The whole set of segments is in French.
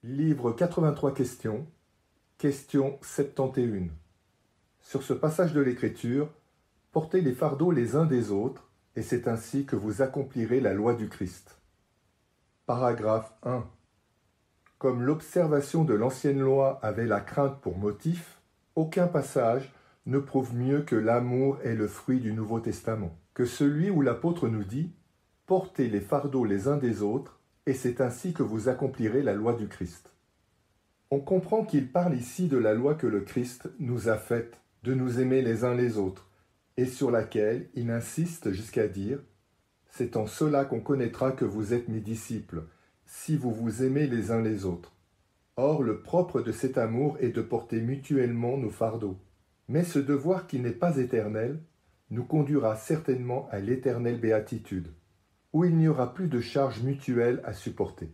Livre 83 questions, question 71. Sur ce passage de l'Écriture, portez les fardeaux les uns des autres, et c'est ainsi que vous accomplirez la loi du Christ. Paragraphe 1. Comme l'observation de l'ancienne loi avait la crainte pour motif, aucun passage ne prouve mieux que l'amour est le fruit du Nouveau Testament, que celui où l'apôtre nous dit « Portez les fardeaux les uns des autres, et c'est ainsi que vous accomplirez la loi du Christ ». On comprend qu'il parle ici de la loi que le Christ nous a faite, de nous aimer les uns les autres, et sur laquelle il insiste jusqu'à dire « C'est en cela qu'on connaîtra que vous êtes mes disciples, si vous vous aimez les uns les autres. » Or, le propre de cet amour est de porter mutuellement nos fardeaux. Mais ce devoir qui n'est pas éternel nous conduira certainement à l'éternelle béatitude, où il n'y aura plus de charges mutuelles à supporter.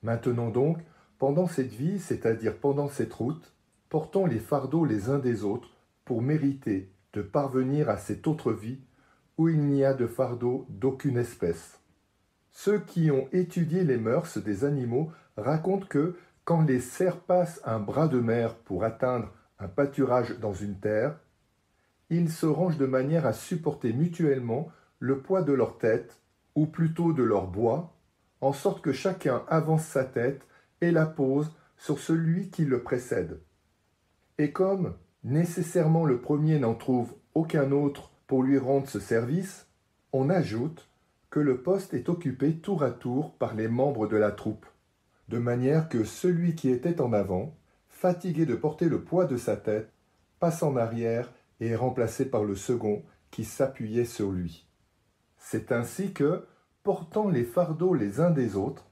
Maintenant donc, pendant cette vie, c'est-à-dire pendant cette route, portons les fardeaux les uns des autres pour mériter de parvenir à cette autre vie où il n'y a de fardeau d'aucune espèce. Ceux qui ont étudié les mœurs des animaux racontent que, quand les cerfs passent un bras de mer pour atteindre un pâturage dans une terre, ils se rangent de manière à supporter mutuellement le poids de leur tête, ou plutôt de leur bois, en sorte que chacun avance sa tête et la pose sur celui qui le précède. Et comme, nécessairement le premier n'en trouve aucun autre pour lui rendre ce service, on ajoute que le poste est occupé tour à tour par les membres de la troupe, de manière que celui qui était en avant, fatigué de porter le poids de sa tête, passe en arrière et est remplacé par le second qui s'appuyait sur lui. C'est ainsi que, portant les fardeaux les uns des autres,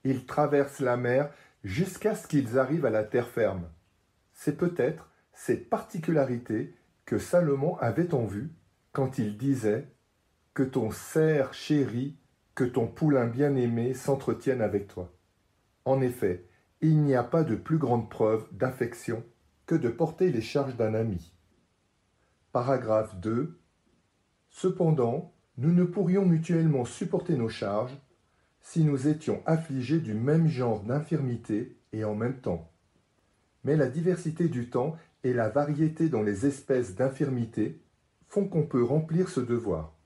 ils traversent la mer jusqu'à ce qu'ils arrivent à la terre ferme. C'est peut-être cette particularité que Salomon avait en vue quand il disait « Que ton cerf chéri, que ton poulain bien-aimé s'entretienne avec toi ». En effet, il n'y a pas de plus grande preuve d'affection que de porter les charges d'un ami. Paragraphe 2. Cependant, nous ne pourrions mutuellement supporter nos charges si nous étions affligés du même genre d'infirmité et en même temps. Mais la diversité du temps et la variété dans les espèces d'infirmité font qu'on peut remplir ce devoir.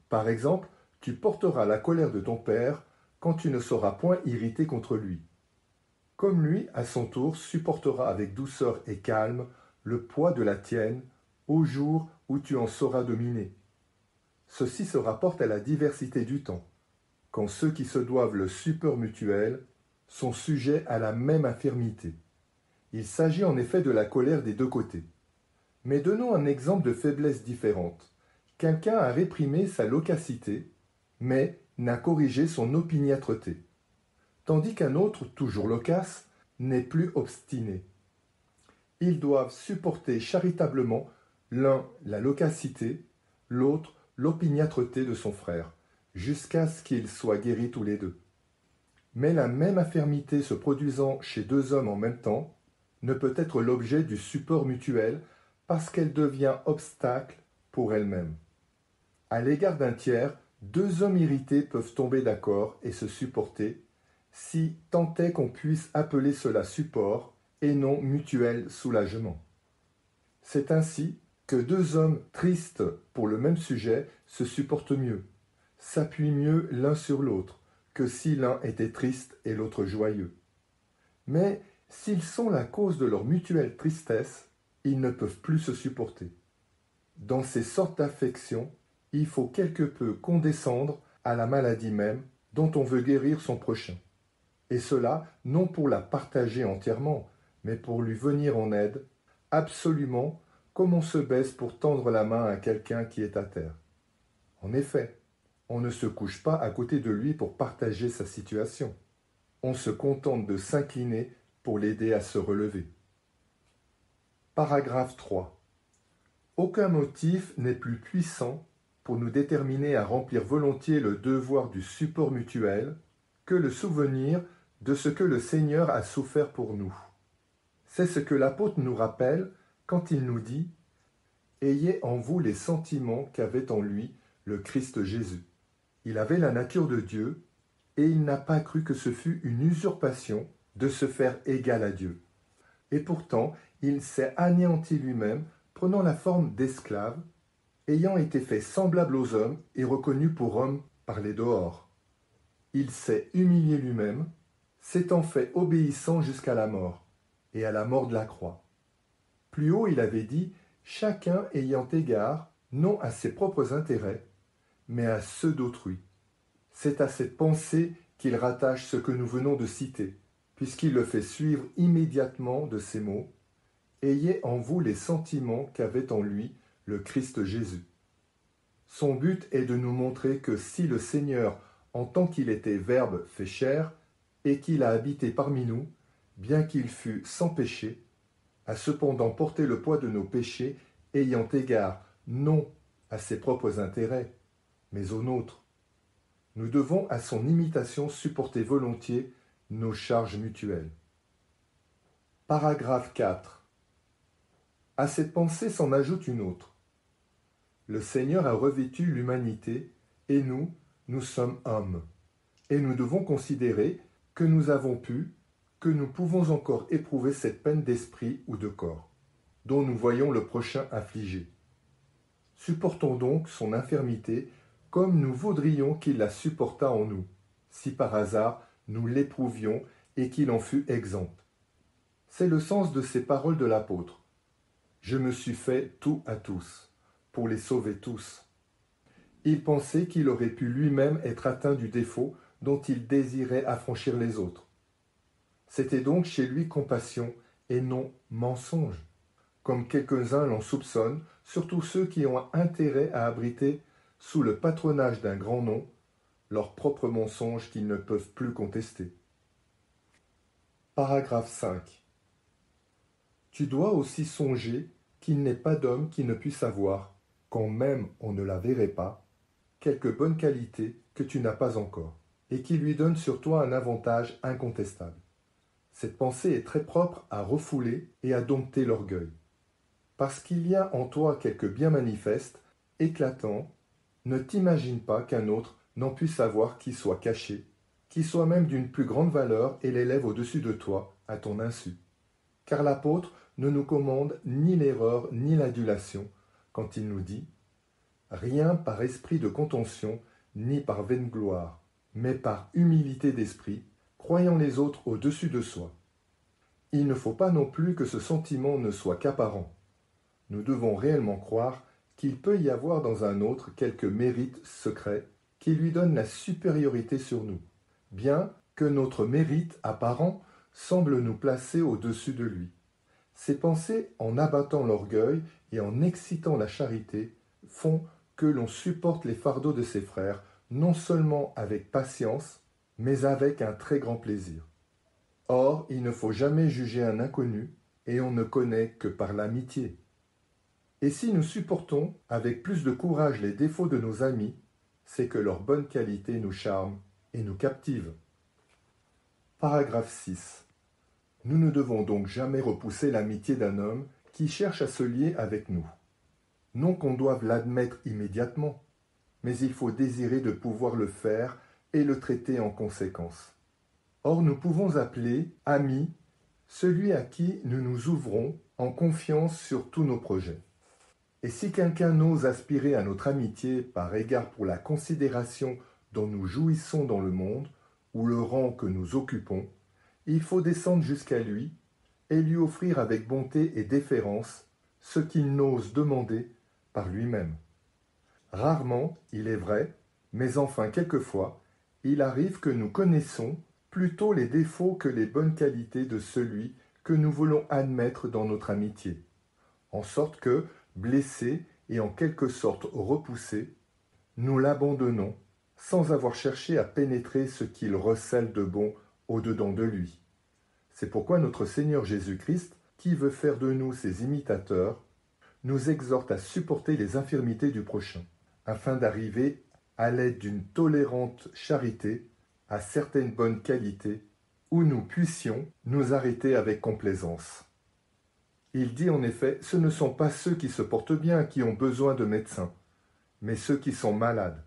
Par exemple, tu porteras la colère de ton père quand tu ne seras point irrité contre lui. Comme lui, à son tour, supportera avec douceur et calme le poids de la tienne au jour où tu en sauras dominer. Ceci se rapporte à la diversité du temps, quand ceux qui se doivent le support mutuel sont sujets à la même infirmité. Il s'agit en effet de la colère des deux côtés. Mais donnons un exemple de faiblesse différente. Quelqu'un a réprimé sa loquacité, mais n'a corrigé son opiniâtreté, tandis qu'un autre, toujours loquace, n'est plus obstiné. Ils doivent supporter charitablement l'un la loquacité, l'autre l'opiniâtreté de son frère, jusqu'à ce qu'ils soient guéris tous les deux. Mais la même infirmité se produisant chez deux hommes en même temps ne peut être l'objet du support mutuel parce qu'elle devient obstacle pour elle-même. À l'égard d'un tiers, deux hommes irrités peuvent tomber d'accord et se supporter, si tant est qu'on puisse appeler cela support et non mutuel soulagement. C'est ainsi que deux hommes tristes pour le même sujet se supportent mieux, s'appuient mieux l'un sur l'autre, que si l'un était triste et l'autre joyeux. Mais s'ils sont la cause de leur mutuelle tristesse, ils ne peuvent plus se supporter. Dans ces sortes d'affections, il faut quelque peu condescendre à la maladie même dont on veut guérir son prochain. Et cela non pour la partager entièrement, mais pour lui venir en aide, absolument comme on se baisse pour tendre la main à quelqu'un qui est à terre. En effet, on ne se couche pas à côté de lui pour partager sa situation. On se contente de s'incliner pour l'aider à se relever. Paragraphe 3. Aucun motif n'est plus puissant pour nous déterminer à remplir volontiers le devoir du support mutuel que le souvenir de ce que le Seigneur a souffert pour nous. C'est ce que l'apôtre nous rappelle quand il nous dit « Ayez en vous les sentiments qu'avait en lui le Christ Jésus. Il avait la nature de Dieu, et il n'a pas cru que ce fût une usurpation de se faire égal à Dieu. Et pourtant, il s'est anéanti lui-même, prenant la forme d'esclave, ayant été fait semblable aux hommes et reconnu pour homme par les dehors. Il s'est humilié lui-même, s'étant fait obéissant jusqu'à la mort, et à la mort de la croix. Plus haut, il avait dit, chacun ayant égard, non à ses propres intérêts, mais à ceux d'autrui. C'est à cette pensée qu'il rattache ce que nous venons de citer, puisqu'il le fait suivre immédiatement de ces mots « Ayez en vous les sentiments qu'avait en lui le Christ Jésus ». Son but est de nous montrer que si le Seigneur, en tant qu'il était Verbe fait chair, et qu'il a habité parmi nous, bien qu'il fût sans péché, a cependant porté le poids de nos péchés, ayant égard non à ses propres intérêts, mais aux nôtres. Nous devons à son imitation supporter volontiers nos charges mutuelles. Paragraphe 4. À cette pensée s'en ajoute une autre. Le Seigneur a revêtu l'humanité, et nous sommes hommes. Et nous devons considérer que nous avons pu, que nous pouvons encore éprouver cette peine d'esprit ou de corps, dont nous voyons le prochain affligé. Supportons donc son infirmité comme nous voudrions qu'il la supportât en nous, si par hasard nous l'éprouvions et qu'il en fût exempt. C'est le sens de ces paroles de l'apôtre. Je me suis fait tout à tous, pour les sauver tous. Il pensait qu'il aurait pu lui-même être atteint du défaut dont il désirait affranchir les autres. C'était donc chez lui compassion et non mensonge, comme quelques-uns l'en soupçonnent, surtout ceux qui ont intérêt à abriter, sous le patronage d'un grand nom, leurs propres mensonges qu'ils ne peuvent plus contester. Paragraphe 5. Tu dois aussi songer qu'il n'est pas d'homme qui ne puisse avoir, quand même on ne la verrait pas, quelque bonne qualité que tu n'as pas encore, et qui lui donne sur toi un avantage incontestable. Cette pensée est très propre à refouler et à dompter l'orgueil. Parce qu'il y a en toi quelque bien manifeste, éclatant, ne t'imagine pas qu'un autre n'en puisse avoir qui soit caché, qui soit même d'une plus grande valeur et l'élève au-dessus de toi, à ton insu. Car l'apôtre ne nous commande ni l'erreur ni l'adulation, quand il nous dit « Rien par esprit de contention, ni par vaine gloire, mais par humilité d'esprit, croyant les autres au-dessus de soi. » Il ne faut pas non plus que ce sentiment ne soit qu'apparent. Nous devons réellement croire qu'il peut y avoir dans un autre quelque mérite secret qui lui donne la supériorité sur nous, bien que notre mérite apparent semble nous placer au-dessus de lui. Ces pensées, en abattant l'orgueil et en excitant la charité, font que l'on supporte les fardeaux de ses frères, non seulement avec patience, mais avec un très grand plaisir. Or, il ne faut jamais juger un inconnu, et on ne connaît que par l'amitié. Et si nous supportons avec plus de courage les défauts de nos amis, c'est que leur bonne qualité nous charme et nous captive. Paragraphe 6. Nous ne devons donc jamais repousser l'amitié d'un homme qui cherche à se lier avec nous. Non qu'on doive l'admettre immédiatement, mais il faut désirer de pouvoir le faire et le traiter en conséquence. Or nous pouvons appeler ami celui à qui nous nous ouvrons en confiance sur tous nos projets. Et si quelqu'un n'ose aspirer à notre amitié par égard pour la considération dont nous jouissons dans le monde, ou le rang que nous occupons, il faut descendre jusqu'à lui et lui offrir avec bonté et déférence ce qu'il n'ose demander par lui-même. Rarement, il est vrai, mais enfin quelquefois, il arrive que nous connaissons plutôt les défauts que les bonnes qualités de celui que nous voulons admettre dans notre amitié, en sorte que, blessés et en quelque sorte repoussés, nous l'abandonnons sans avoir cherché à pénétrer ce qu'il recèle de bon au-dedans de lui. C'est pourquoi notre Seigneur Jésus-Christ, qui veut faire de nous ses imitateurs, nous exhorte à supporter les infirmités du prochain, afin d'arriver, à l'aide d'une tolérante charité, à certaines bonnes qualités, où nous puissions nous arrêter avec complaisance. Il dit en effet, ce ne sont pas ceux qui se portent bien qui ont besoin de médecins, mais ceux qui sont malades.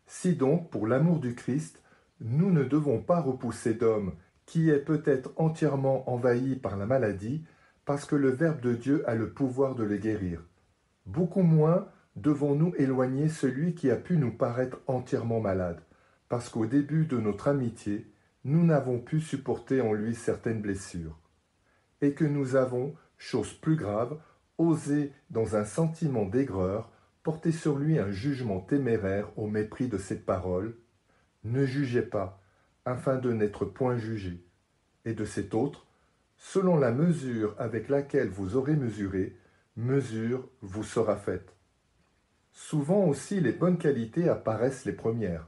Si donc, pour l'amour du Christ, nous ne devons pas repousser d'hommes qui est peut-être entièrement envahi par la maladie, parce que le Verbe de Dieu a le pouvoir de le guérir. Beaucoup moins devons-nous éloigner celui qui a pu nous paraître entièrement malade, parce qu'au début de notre amitié, nous n'avons pu supporter en lui certaines blessures, et que nous avons, chose plus grave, osé, dans un sentiment d'aigreur, porter sur lui un jugement téméraire au mépris de cette parole. Ne jugez pas, afin de n'être point jugés. Et de cet autre, selon la mesure avec laquelle vous aurez mesuré, mesure vous sera faite. Souvent aussi les bonnes qualités apparaissent les premières,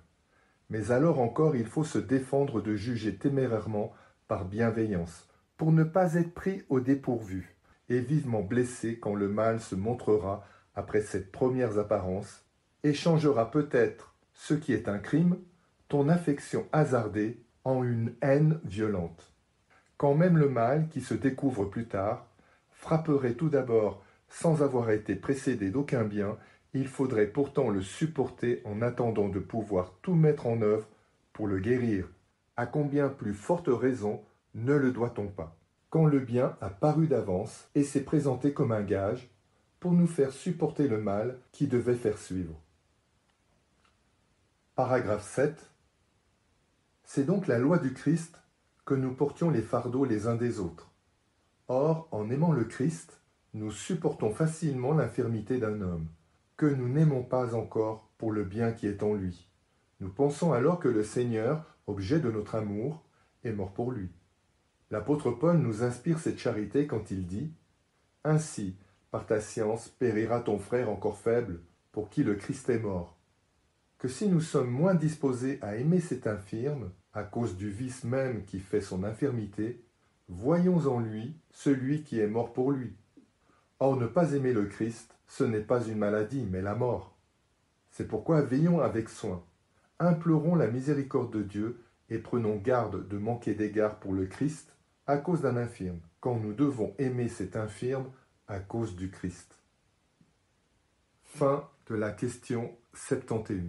mais alors encore il faut se défendre de juger témérairement par bienveillance, pour ne pas être pris au dépourvu, et vivement blessé quand le mal se montrera après ces premières apparences, et changera peut-être ce qui est un crime, ton affection hasardée, en une haine violente. Quand même le mal, qui se découvre plus tard, frapperait tout d'abord sans avoir été précédé d'aucun bien, il faudrait pourtant le supporter en attendant de pouvoir tout mettre en œuvre pour le guérir. À combien plus forte raison ne le doit-on pas, quand le bien a paru d'avance et s'est présenté comme un gage, pour nous faire supporter le mal qui devait faire suivre. Paragraphe 7. C'est donc la loi du Christ que nous portions les fardeaux les uns des autres. Or, en aimant le Christ, nous supportons facilement l'infirmité d'un homme, que nous n'aimons pas encore pour le bien qui est en lui. Nous pensons alors que le Seigneur, objet de notre amour, est mort pour lui. L'apôtre Paul nous inspire cette charité quand il dit « Ainsi, par ta science, périra ton frère encore faible, pour qui le Christ est mort. » Que si nous sommes moins disposés à aimer cet infirme, à cause du vice même qui fait son infirmité, voyons en lui celui qui est mort pour lui. Or, ne pas aimer le Christ, ce n'est pas une maladie, mais la mort. C'est pourquoi veillons avec soin, implorons la miséricorde de Dieu et prenons garde de manquer d'égard pour le Christ à cause d'un infirme, quand nous devons aimer cet infirme à cause du Christ. Fin de la question 71.